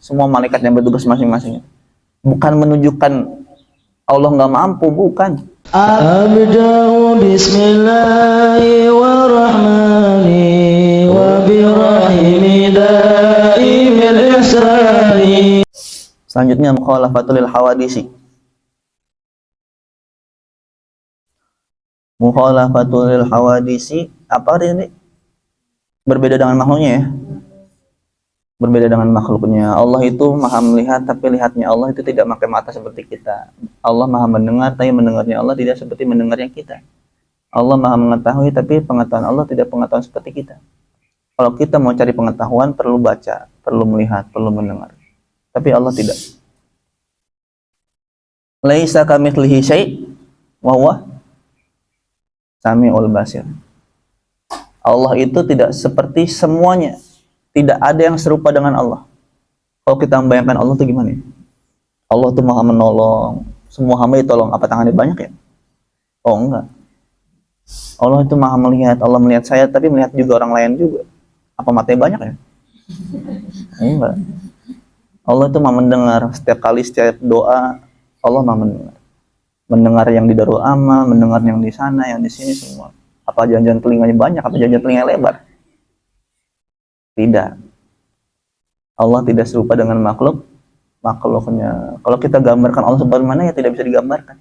Semua malaikat yang bertugas masing-masing. Bukan menunjukkan Allah nggak mampu, bukan. Abda'u bismillahi wa rahmani wa birahimi daimil ihsani. Selanjutnya mukhalafatul hawadisi. Mukhalafatul hawadisi apa ini? Berbeda dengan makhluknya ya. Berbeda dengan makhluknya. Allah itu maha melihat, tapi lihatnya Allah itu tidak pakai mata seperti kita. Allah maha mendengar, tapi mendengarnya Allah tidak seperti mendengarnya kita. Allah maha mengetahui, tapi pengetahuan Allah tidak pengetahuan seperti kita. Kalau kita mau cari pengetahuan, perlu baca, perlu melihat, perlu mendengar. Tapi Allah tidak. Laisa kamitslihi syai' wa huwa samiul basir. Allah itu tidak seperti semuanya. Tidak ada yang serupa dengan Allah. Kalau kita membayangkan Allah itu gimana ya? Allah itu maha menolong. Semua hamba ditolong. Apa tangannya banyak ya? Oh enggak. Allah itu maha melihat. Allah melihat saya, tapi melihat juga orang lain juga. Apa matanya banyak ya? Enggak. Allah itu maha mendengar. Setiap kali, setiap doa, Allah maha mendengar. Mendengar yang di Darul Amal, mendengar yang di sana, yang di sini semua. Apa jangan-jangan telinganya banyak? Apa jangan-jangan telinganya lebar? Tidak. Allah tidak serupa dengan makhluknya. Kalau kita gambarkan Allah sebagaimana ya tidak bisa digambarkan.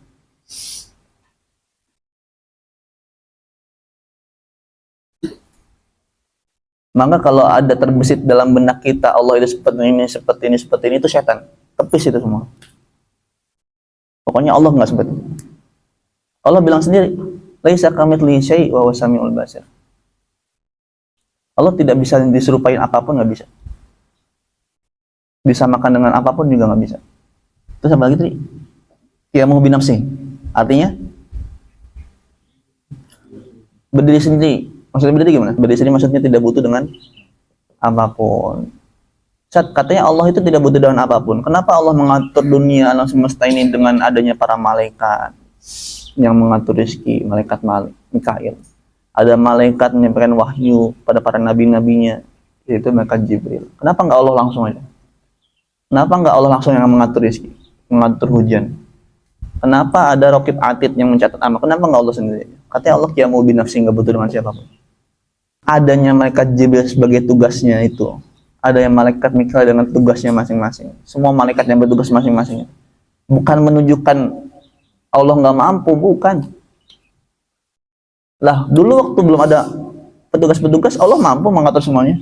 Maka kalau ada terbesit dalam benak kita Allah itu seperti ini itu setan. Tepis itu semua. Pokoknya Allah nggak seperti itu. Allah bilang sendiri, laisa kamitslihi syai' wa huwas samiul basir. Allah tidak bisa diserupain apapun, nggak bisa. Disamakan dengan apapun juga nggak bisa. Terus apa lagi tadi? Qiyamuhu binafsihi. Artinya berdiri sendiri. Maksudnya berdiri gimana? Berdiri sendiri maksudnya tidak butuh dengan apapun. Katanya Allah itu tidak butuh dengan apapun. Kenapa Allah mengatur dunia alam semesta ini dengan adanya para malaikat yang mengatur rezeki, malaikat Mikail. Ada malaikat menyampaikan wahyu pada para nabi-nabinya, yaitu malaikat Jibril. Kenapa nggak Allah langsung aja? Kenapa nggak Allah langsung yang mengatur rezeki, mengatur hujan? Kenapa ada Raqib Atid yang mencatat amal? Kenapa nggak Allah sendiri? Katanya Allah qiyamuhu binafsihi, nggak butuh dengan siapapun. Adanya malaikat Jibril sebagai tugasnya itu. Ada yang malaikat Mikail dengan tugasnya masing-masing. Semua malaikat yang bertugas masing-masing. Bukan menunjukkan Allah nggak mampu, bukan. Lah, dulu waktu belum ada petugas-petugas, Allah mampu mengatur semuanya.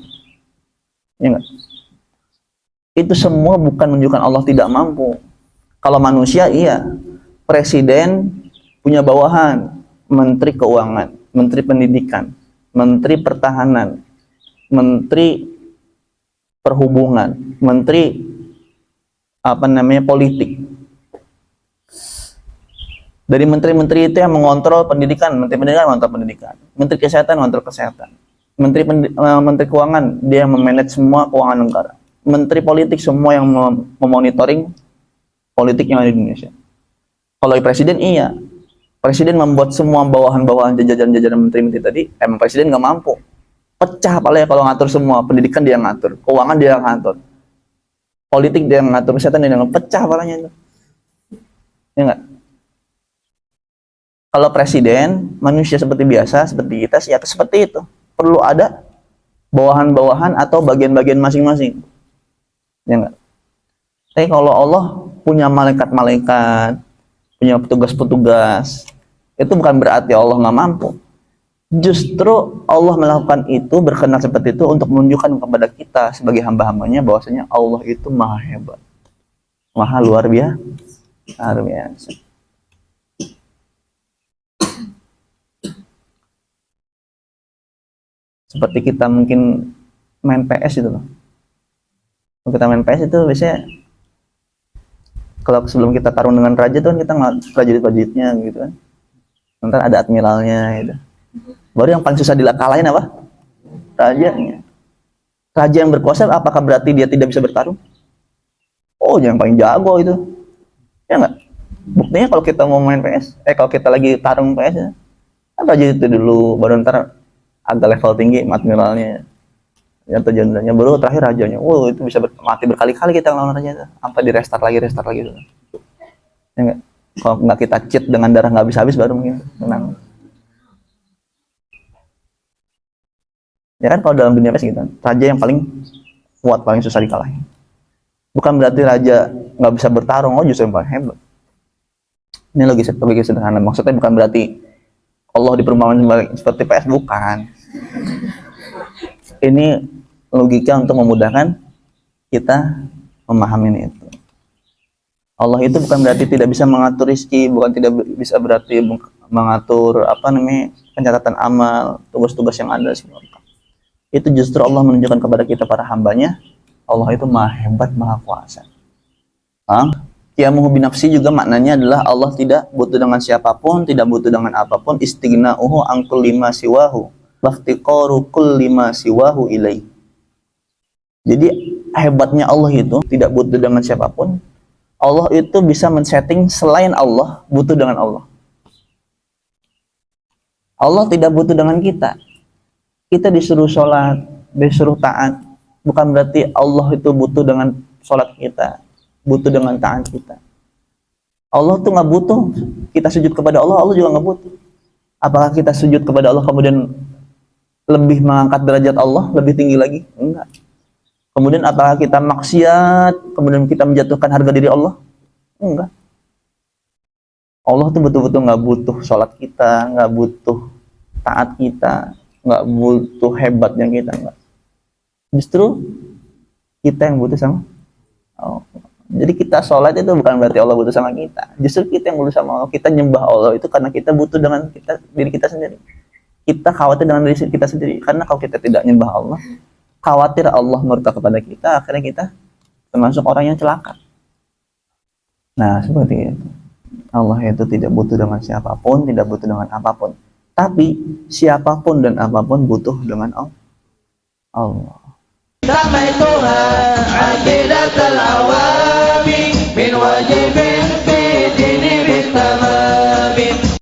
Ya enggak? Itu semua bukan menunjukkan Allah tidak mampu. Kalau manusia, iya. Presiden punya bawahan, Menteri Keuangan, Menteri Pendidikan, Menteri Pertahanan, Menteri Perhubungan, Menteri politik. Dari menteri-menteri itu yang mengontrol pendidikan, menteri pendidikan mengontrol pendidikan, menteri kesehatan mengontrol kesehatan, menteri keuangan dia yang memanage semua keuangan negara, menteri politik semua yang memonitoring politik yang ada di Indonesia. Kalau presiden iya, presiden membuat semua bawahan-bawahan jajaran-jajaran menteri-menteri tadi, emang presiden nggak mampu, pecah palanya kalau ngatur semua. Pendidikan dia ngatur, keuangan dia ngatur, politik dia ngatur, kesehatan dia ngatur, pecah palanya itu, ya nggak? Kalau presiden, manusia seperti biasa, seperti kita, siapa seperti itu. Perlu ada bawahan-bawahan atau bagian-bagian masing-masing. Ya enggak? Tapi kalau Allah punya malaikat-malaikat, punya petugas-petugas, itu bukan berarti Allah nggak mampu. Justru Allah melakukan itu, berkenan seperti itu untuk menunjukkan kepada kita sebagai hamba-hambanya bahwasanya Allah itu maha hebat. Maha luar biasa. Seperti kita mungkin main PS itu loh. Kalau kita main PS itu biasanya kalau sebelum kita tarung dengan raja tuh kan kita ngeliat prajurit-prajuritnya gitu kan. Nanti ada admiralnya gitu. Baru yang paling susah dilakalain apa? Rajanya. Raja yang berkuasa apakah berarti dia tidak bisa bertarung? Oh, yang paling jago itu. Ya enggak? Buktinya kalau kita mau main PS, kalau kita lagi tarung PS ya, raja itu dulu baru ntar agak level tinggi admiralnya. atau jenderanya, baru terakhir rajanya. Wow, itu bisa mati berkali-kali kita ngelawan raja itu. Sampai di restart lagi gitu. Ya enggak? Kalau nggak kita cheat dengan darah nggak habis-habis baru mungkin menang. Ya kan kalau dalam dunia PS gitu, raja yang paling kuat, paling susah dikalahin. Bukan berarti raja nggak bisa bertarung, oh justru yang paling hebat. Ini logika sederhana. Maksudnya bukan berarti Allah diperumpamakan seperti PS, bukan. Ini logika untuk memudahkan kita memahami itu. Allah itu bukan berarti tidak bisa mengatur rezeki, bukan tidak bisa berarti mengatur pencatatan amal, tugas-tugas yang ada sih. Itu justru Allah menunjukkan kepada kita para hambanya, Allah itu maha hebat, maha kuasa. Qiyamuhu binafsi juga maknanya adalah Allah tidak butuh dengan siapapun, tidak butuh dengan apapun, istighna'uhu an kulli ma siwahu, waftiqaru kulli ma siwahu ilaih. Jadi hebatnya Allah itu tidak butuh dengan siapapun. Allah itu bisa men-setting selain Allah butuh dengan Allah. Allah tidak butuh dengan kita. Kita disuruh sholat, disuruh taat. Bukan berarti Allah itu butuh dengan sholat kita, butuh dengan taat kita. Allah tuh nggak butuh kita sujud kepada Allah, Allah juga nggak butuh. Apakah kita sujud kepada Allah kemudian lebih mengangkat derajat Allah, lebih tinggi lagi? Enggak. Kemudian apakah kita maksiat, kemudian kita menjatuhkan harga diri Allah? Enggak. Allah tuh betul-betul nggak butuh sholat kita, nggak butuh taat kita, nggak butuh hebatnya kita, enggak. Justru kita yang butuh sama Allah. Jadi kita sholat itu bukan berarti Allah butuh sama kita. Justru kita yang butuh sama Allah. Kita nyembah Allah itu karena kita butuh dengan diri kita sendiri. Kita khawatir dengan diri kita sendiri. Karena kalau kita tidak nyembah Allah, khawatir Allah murka kepada kita, akhirnya kita termasuk orang yang celaka. Nah, seperti itu. Allah itu tidak butuh dengan siapapun, tidak butuh dengan apapun. Tapi siapapun dan apapun butuh dengan Allah. سميتها عقيدة الأول